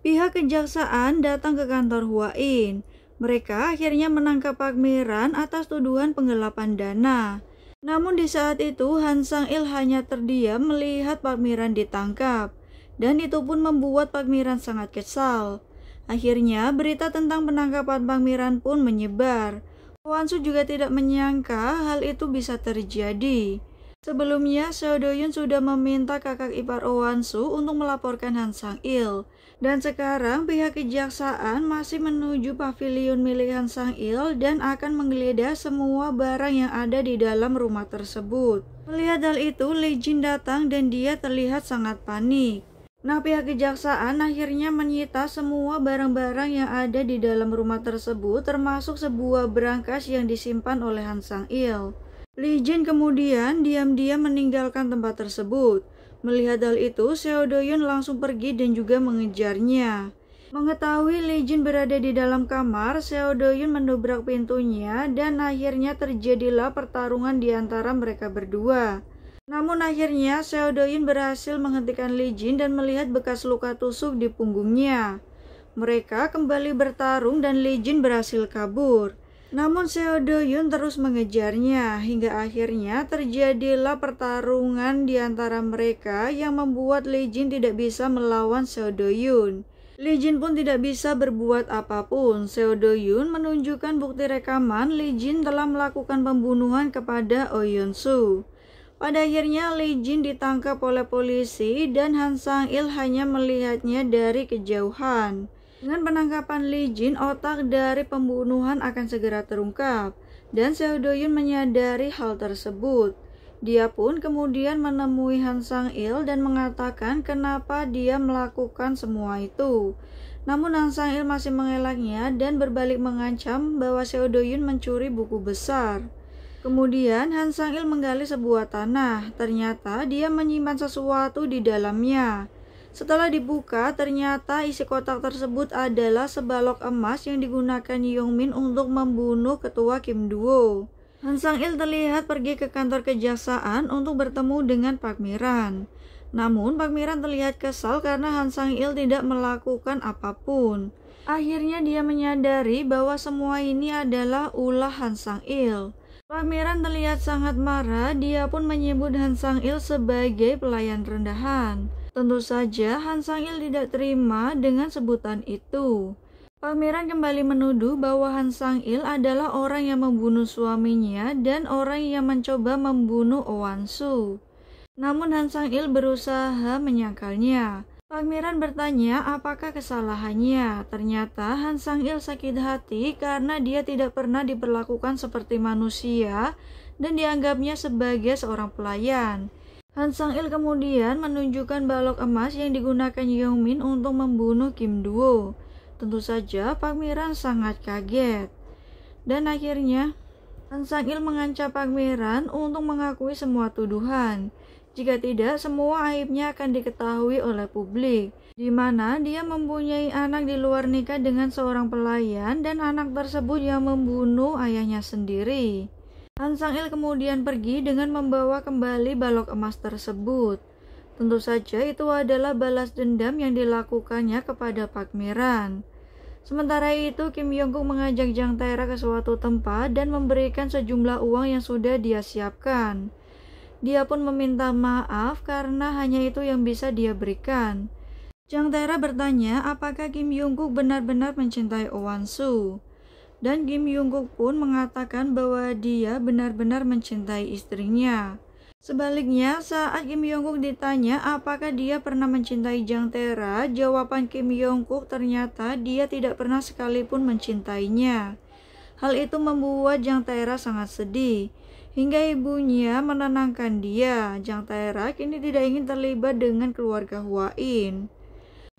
Pihak kejaksaan datang ke kantor Hua In. Mereka akhirnya menangkap Pak Miran atas tuduhan penggelapan dana. Namun di saat itu Han Sang-il hanya terdiam melihat Pak Miran ditangkap. Dan itu pun membuat Pak Miran sangat kesal. Akhirnya berita tentang penangkapan Pak Miran pun menyebar. Hwan-su juga tidak menyangka hal itu bisa terjadi. Sebelumnya, Seo Do-yun sudah meminta kakak ipar Hwan-su untuk melaporkan Han Sang-il. Dan sekarang pihak kejaksaan masih menuju pavilion milik Han Sang-il dan akan menggeledah semua barang yang ada di dalam rumah tersebut. Melihat hal itu, Lee Jin datang dan dia terlihat sangat panik. Nah, pihak kejaksaan akhirnya menyita semua barang-barang yang ada di dalam rumah tersebut, termasuk sebuah berangkas yang disimpan oleh Han Sang-il. Lee Jin kemudian diam-diam meninggalkan tempat tersebut. Melihat hal itu, Seo Do-yun langsung pergi dan juga mengejarnya. Mengetahui Lee Jin berada di dalam kamar, Seo Do-yun mendobrak pintunya dan akhirnya terjadilah pertarungan di antara mereka berdua. Namun akhirnya Seo Do-yun berhasil menghentikan Lee Jin dan melihat bekas luka tusuk di punggungnya. Mereka kembali bertarung dan Lee Jin berhasil kabur. Namun Seo Do-yun terus mengejarnya hingga akhirnya terjadilah pertarungan di antara mereka yang membuat Lee Jin tidak bisa melawan Seo Do-yun. Lee Jin pun tidak bisa berbuat apapun. Seo Do-yun menunjukkan bukti rekaman Lee Jin telah melakukan pembunuhan kepada Oh Yeon-su. Pada akhirnya Lee Jin ditangkap oleh polisi dan Han Sang-il hanya melihatnya dari kejauhan. Dengan penangkapan Lee Jin, otak dari pembunuhan akan segera terungkap, dan Seo Do-yun menyadari hal tersebut. Dia pun kemudian menemui Han Sang-il dan mengatakan kenapa dia melakukan semua itu. Namun Han Sang-il masih mengelaknya dan berbalik mengancam bahwa Seo Do-yun mencuri buku besar. Kemudian Han Sang-il menggali sebuah tanah, ternyata dia menyimpan sesuatu di dalamnya. Setelah dibuka, ternyata isi kotak tersebut adalah sebalok emas yang digunakan Yong-min untuk membunuh ketua Kim Duo. Han Sang-il terlihat pergi ke kantor kejaksaan untuk bertemu dengan Pak Miran. Namun Pak Miran terlihat kesal karena Han Sang-il tidak melakukan apapun. Akhirnya dia menyadari bahwa semua ini adalah ulah Han Sang-il. Pak Miran terlihat sangat marah, dia pun menyebut Han Sang-il sebagai pelayan rendahan. Tentu saja Han Sang-il tidak terima dengan sebutan itu. Pak Miran kembali menuduh bahwa Han Sang-il adalah orang yang membunuh suaminya dan orang yang mencoba membunuh Oh Hwan-su. Namun Han Sang-il berusaha menyangkalnya. Pak Miran bertanya apakah kesalahannya. Ternyata Han Sang-il sakit hati karena dia tidak pernah diperlakukan seperti manusia dan dianggapnya sebagai seorang pelayan. Han Sang-il kemudian menunjukkan balok emas yang digunakan Yong-min untuk membunuh Kim Duo. Tentu saja Pak Miran sangat kaget. Dan akhirnya Han Sang-il mengancam Pak Miran untuk mengakui semua tuduhan. Jika tidak, semua aibnya akan diketahui oleh publik, di mana dia mempunyai anak di luar nikah dengan seorang pelayan dan anak tersebut yang membunuh ayahnya sendiri. Han Sang-il kemudian pergi dengan membawa kembali balok emas tersebut. Tentu saja itu adalah balas dendam yang dilakukannya kepada Pak Miran. Sementara itu, Kim Yong-guk mengajak Jang Tae-ra ke suatu tempat dan memberikan sejumlah uang yang sudah dia siapkan. Dia pun meminta maaf karena hanya itu yang bisa dia berikan. Jang Tae-ra bertanya apakah Kim Yong-guk benar-benar mencintai Oh Hwan-su. Dan Kim Yong-guk pun mengatakan bahwa dia benar-benar mencintai istrinya. Sebaliknya, saat Kim Yong-guk ditanya apakah dia pernah mencintai Jang Tae-ra, jawaban Kim Yong-guk ternyata dia tidak pernah sekalipun mencintainya. Hal itu membuat Jang Tae-ra sangat sedih. Hingga ibunya menenangkan dia. Jang Tae-ra kini tidak ingin terlibat dengan keluarga Hua In.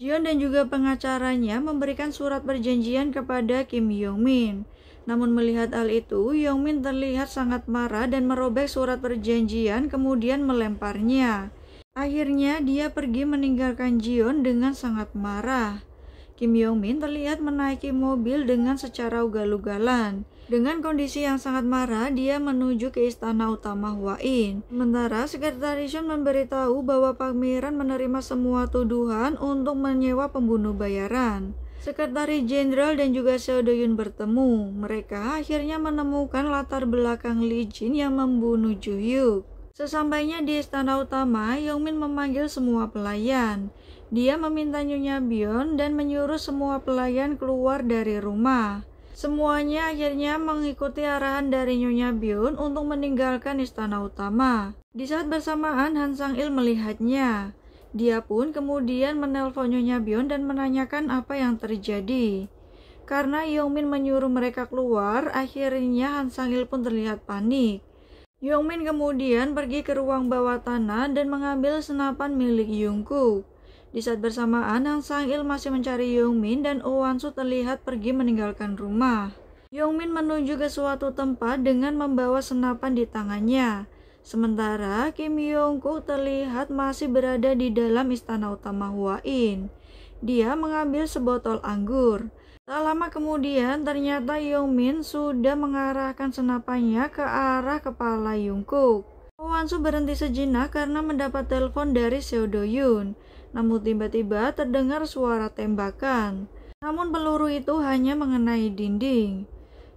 Jion dan juga pengacaranya memberikan surat perjanjian kepada Kim Yong-min. Namun melihat hal itu, Yong-min terlihat sangat marah dan merobek surat perjanjian kemudian melemparnya. Akhirnya dia pergi meninggalkan Jion dengan sangat marah. Kim Yong-min terlihat menaiki mobil dengan secara ugal-ugalan. Dengan kondisi yang sangat marah, dia menuju ke istana utama Hwa-in. Sementara Sekretaris Yoon memberitahu bahwa Park Mi-ran menerima semua tuduhan untuk menyewa pembunuh bayaran. Sekretaris Jenderal dan juga Seo Do-yoon bertemu. Mereka akhirnya menemukan latar belakang Lee Jin yang membunuh Ju-hyuk. Sesampainya di istana utama, Yong-min memanggil semua pelayan. Dia meminta Nyonya Byeon dan menyuruh semua pelayan keluar dari rumah. Semuanya akhirnya mengikuti arahan dari Nyonya Byeon untuk meninggalkan istana utama. Di saat bersamaan, Han Sang-il melihatnya. Dia pun kemudian menelpon Nyonya Byeon dan menanyakan apa yang terjadi. Karena Yong-min menyuruh mereka keluar, akhirnya Han Sang-il pun terlihat panik. Yong-min kemudian pergi ke ruang bawah tanah dan mengambil senapan milik Jungkook. Di saat bersamaan, Han Sang-il masih mencari Yong-min dan Oh Wan-soo terlihat pergi meninggalkan rumah. Yong-min menuju ke suatu tempat dengan membawa senapan di tangannya. Sementara Kim Yong-kook terlihat masih berada di dalam istana utama Hwa-in. Dia mengambil sebotol anggur. Tak lama kemudian, ternyata Yong-min sudah mengarahkan senapannya ke arah kepala Jungkook. Oh Wan-soo berhenti sejenak karena mendapat telepon dari Seo Do-yoon. Namun tiba-tiba terdengar suara tembakan. Namun peluru itu hanya mengenai dinding.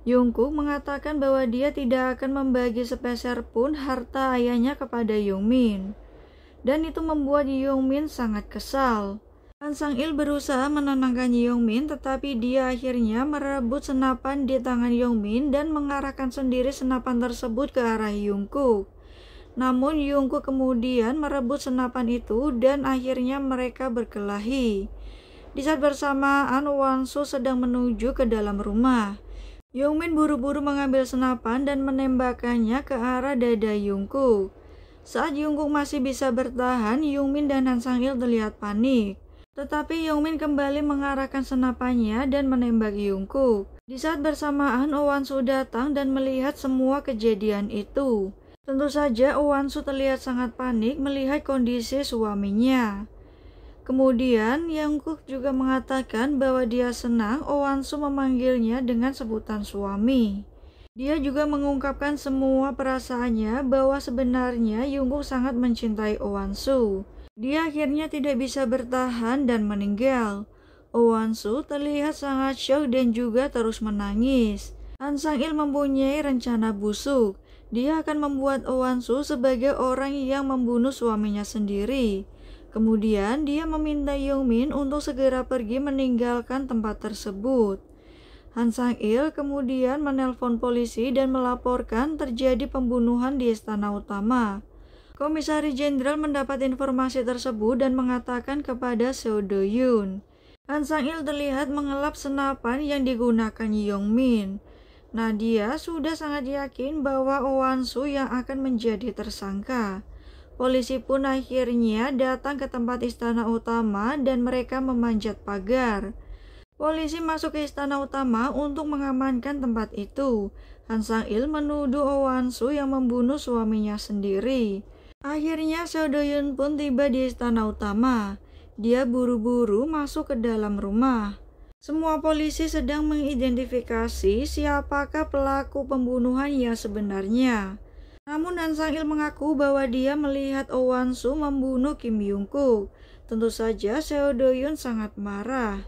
Jungkook mengatakan bahwa dia tidak akan membagi sepeser pun harta ayahnya kepada Yong-min. Dan itu membuat Yong-min sangat kesal. Han Sang-il berusaha menenangkan Yong-min, tetapi dia akhirnya merebut senapan di tangan Yong-min dan mengarahkan sendiri senapan tersebut ke arah Jungkook. Namun Jungkook kemudian merebut senapan itu dan akhirnya mereka berkelahi. Di saat bersamaan, Wan-soo sedang menuju ke dalam rumah. Yong-min buru-buru mengambil senapan dan menembakkannya ke arah dada Jungkook. Saat Jungkook masih bisa bertahan, Yong-min dan Han Sang-il terlihat panik. Tetapi Yong-min kembali mengarahkan senapannya dan menembak Jungkook. Di saat bersamaan, Oh Wan-soo datang dan melihat semua kejadian itu. Tentu saja Oh Wan-soo terlihat sangat panik melihat kondisi suaminya. Kemudian Jungkook juga mengatakan bahwa dia senang Oh Wan-soo memanggilnya dengan sebutan suami. Dia juga mengungkapkan semua perasaannya bahwa sebenarnya Jungkook sangat mencintai Oh Wan-soo. Dia akhirnya tidak bisa bertahan dan meninggal. Oh Wan-soo terlihat sangat syok dan juga terus menangis. Han Sang-il mempunyai rencana busuk. Dia akan membuat Oh Wan-soo sebagai orang yang membunuh suaminya sendiri. Kemudian dia meminta Yong-min untuk segera pergi meninggalkan tempat tersebut. Han Sang-il kemudian menelpon polisi dan melaporkan terjadi pembunuhan di istana utama. Komisaris Jenderal mendapat informasi tersebut dan mengatakan kepada Seo Do-yoon. Han Sang-il terlihat mengelap senapan yang digunakan Yong-min. Nah, dia sudah sangat yakin bahwa Oh Wan-soo yang akan menjadi tersangka. Polisi pun akhirnya datang ke tempat istana utama dan mereka memanjat pagar. Polisi masuk ke istana utama untuk mengamankan tempat itu. Han Sang-il menuduh Oh Wan-soo yang membunuh suaminya sendiri. Akhirnya Seo Do-yoon pun tiba di istana utama. Dia buru-buru masuk ke dalam rumah. Semua polisi sedang mengidentifikasi siapakah pelaku pembunuhan yang sebenarnya. Namun Han Sang-il mengaku bahwa dia melihat Oh Wan-soo membunuh Kim Jungkook. Tentu saja Seo Do-yoon sangat marah.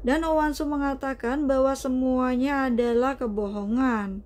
Dan Oh Wan-soo mengatakan bahwa semuanya adalah kebohongan.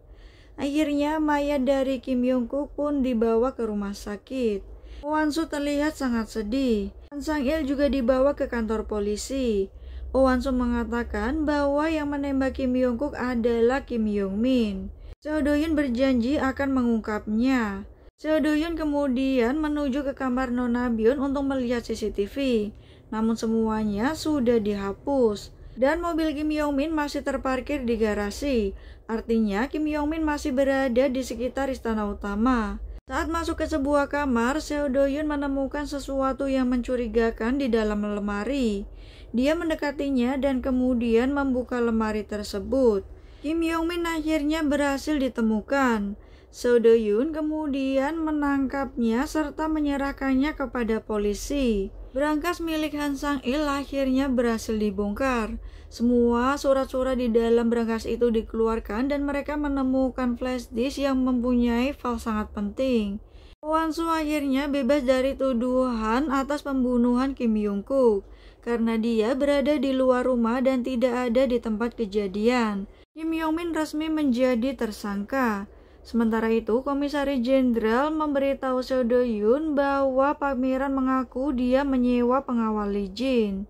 Akhirnya mayat dari Kim Jungkook pun dibawa ke rumah sakit. Oh Wan-soo terlihat sangat sedih. Han Sang-il juga dibawa ke kantor polisi. Oh Wan-soo mengatakan bahwa yang menembak Kim Jungkook adalah Kim Yong-min. Seo Do-yoon berjanji akan mengungkapnya. Seo Do-yoon kemudian menuju ke kamar Nona Byeon untuk melihat CCTV. Namun semuanya sudah dihapus. Dan mobil Kim Yong-min masih terparkir di garasi. Artinya Kim Yong-min masih berada di sekitar istana utama. Saat masuk ke sebuah kamar, Seo Do-yoon menemukan sesuatu yang mencurigakan di dalam lemari. Dia mendekatinya dan kemudian membuka lemari tersebut. Kim Yong-min akhirnya berhasil ditemukan. Seo Do-yoon kemudian menangkapnya serta menyerahkannya kepada polisi. Berangkas milik Han Sang-il akhirnya berhasil dibongkar. Semua surat-surat di dalam berangkas itu dikeluarkan dan mereka menemukan flash disk yang mempunyai file sangat penting. Oh Wan-soo akhirnya bebas dari tuduhan atas pembunuhan Kim Yong-kook karena dia berada di luar rumah dan tidak ada di tempat kejadian. Kim Yong-min resmi menjadi tersangka. Sementara itu, Komisaris Jenderal memberitahu Seo Do-yoon bahwa Park Mi-ran mengaku dia menyewa pengawal Lee Jin.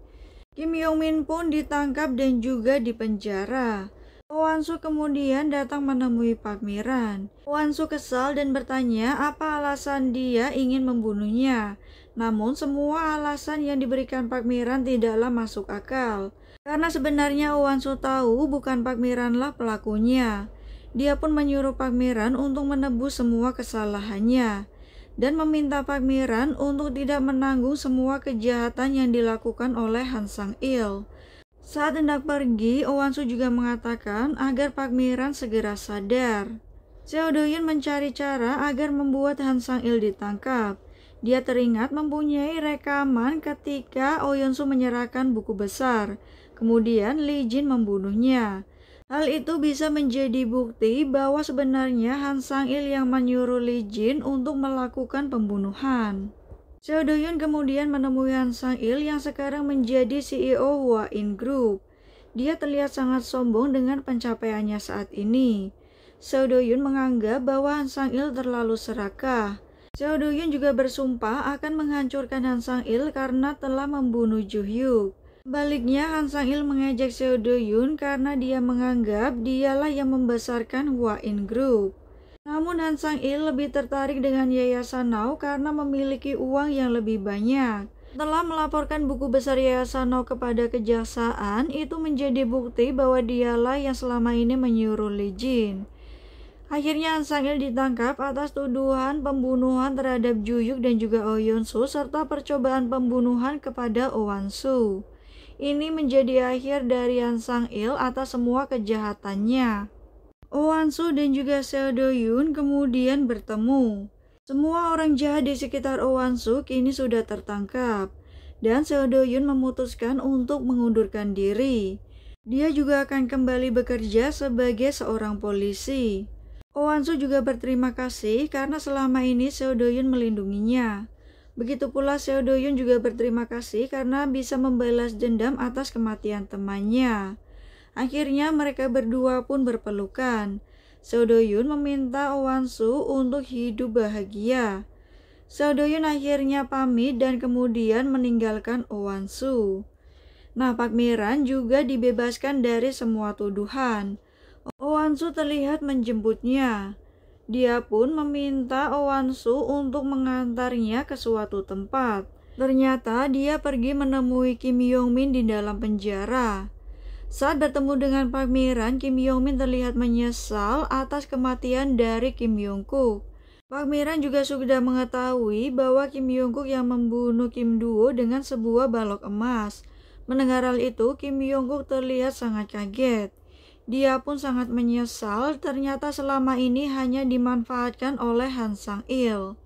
Kim Yong-min pun ditangkap dan juga dipenjara. Oh Wan-soo kemudian datang menemui Park Mi-ran. Oh Wan-soo kesal dan bertanya apa alasan dia ingin membunuhnya. Namun semua alasan yang diberikan Park Mi-ran tidaklah masuk akal. Karena sebenarnya Oh Wan-soo tahu bukan Park Mi-ran-lah pelakunya. Dia pun menyuruh Park Mi-ran untuk menebus semua kesalahannya dan meminta Park Mi-ran untuk tidak menanggung semua kejahatan yang dilakukan oleh Han Sang-il. Saat hendak pergi, Oh Wan-soo juga mengatakan agar Park Mi-ran segera sadar. Seo Do-yoon mencari cara agar membuat Han Sang-il ditangkap. Dia teringat mempunyai rekaman ketika Oh Yeon-soo menyerahkan buku besar. Kemudian Lee Jin membunuhnya. Hal itu bisa menjadi bukti bahwa sebenarnya Han Sang-il yang menyuruh Lee Jin untuk melakukan pembunuhan. Seo Do-yoon kemudian menemui Han Sang-il yang sekarang menjadi CEO Hua In Group. Dia terlihat sangat sombong dengan pencapaiannya saat ini. Seo Do-yoon menganggap bahwa Han Sang-il terlalu serakah. Seo Do-yoon juga bersumpah akan menghancurkan Han Sang-il karena telah membunuh Ju-hyuk. Baliknya, Han Sang-il mengejek Seo Do-yoon karena dia menganggap dialah yang membesarkan Hua In Group. Namun Han Sang-il lebih tertarik dengan Yayasan Now karena memiliki uang yang lebih banyak. Setelah melaporkan buku besar Yayasan Now kepada kejaksaan, itu menjadi bukti bahwa dialah yang selama ini menyuruh Lee Jin. Akhirnya Han Sang-il ditangkap atas tuduhan pembunuhan terhadap Ju-hyuk dan juga Oh Yeon-soo serta percobaan pembunuhan kepada Oh Wan-soo. Ini menjadi akhir dari Han Sang-il atas semua kejahatannya. Oh Wan-soo dan juga Seo Do-yoon kemudian bertemu. Semua orang jahat di sekitar Oh Wan-soo kini sudah tertangkap. Dan Seo Do-yoon memutuskan untuk mengundurkan diri. Dia juga akan kembali bekerja sebagai seorang polisi. Oh Wan-soo juga berterima kasih karena selama ini Seo Do-yoon melindunginya. Begitu pula Seo Do-yoon juga berterima kasih karena bisa membalas dendam atas kematian temannya. Akhirnya mereka berdua pun berpelukan. Seo Do-yoon meminta Oh Wan-soo untuk hidup bahagia. Seo Do-yoon akhirnya pamit dan kemudian meninggalkan Oh Wan-soo. Nah, Park Mi-ran juga dibebaskan dari semua tuduhan. Oh Wan-soo terlihat menjemputnya. Dia pun meminta Oh Wan-soo untuk mengantarnya ke suatu tempat. Ternyata dia pergi menemui Kim Yong-min di dalam penjara. Saat bertemu dengan Park Mi-ran, Kim Yong-min terlihat menyesal atas kematian dari Kim Yong-kook. Park Mi-ran juga sudah mengetahui bahwa Kim Yong-kook yang membunuh Kim Do-wo dengan sebuah balok emas. Mendengar hal itu, Kim Yong-kook terlihat sangat kaget. Dia pun sangat menyesal, ternyata selama ini hanya dimanfaatkan oleh Han Sang-il.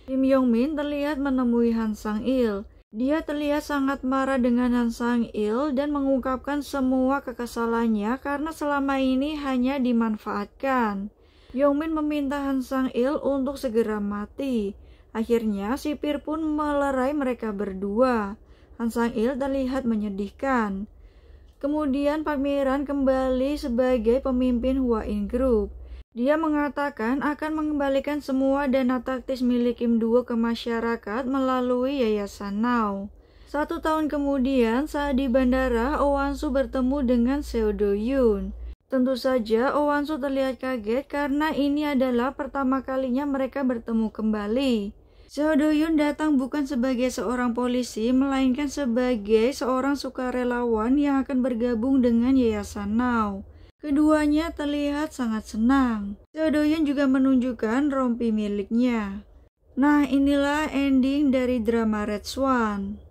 Kim Yong-min terlihat menemui Han Sang-il. Dia terlihat sangat marah dengan Han Sang-il dan mengungkapkan semua kekesalannya karena selama ini hanya dimanfaatkan. Yong-min meminta Han Sang-il untuk segera mati. Akhirnya sipir pun melerai mereka berdua. Han Sang-il terlihat menyedihkan. Kemudian Park Mi-ran kembali sebagai pemimpin Hua In Group. Dia mengatakan akan mengembalikan semua dana taktis milik Kim Do-wo ke masyarakat melalui Yayasan Now. 1 tahun kemudian, saat di bandara, Oh Wan-soo bertemu dengan Seo Do-yoon. Tentu saja Oh Wan-soo terlihat kaget karena ini adalah pertama kalinya mereka bertemu kembali. Seo Do-yoon datang bukan sebagai seorang polisi, melainkan sebagai seorang sukarelawan yang akan bergabung dengan Yayasan Now. Keduanya terlihat sangat senang. Seo Do-yoon juga menunjukkan rompi miliknya. Nah, inilah ending dari drama Red Swan.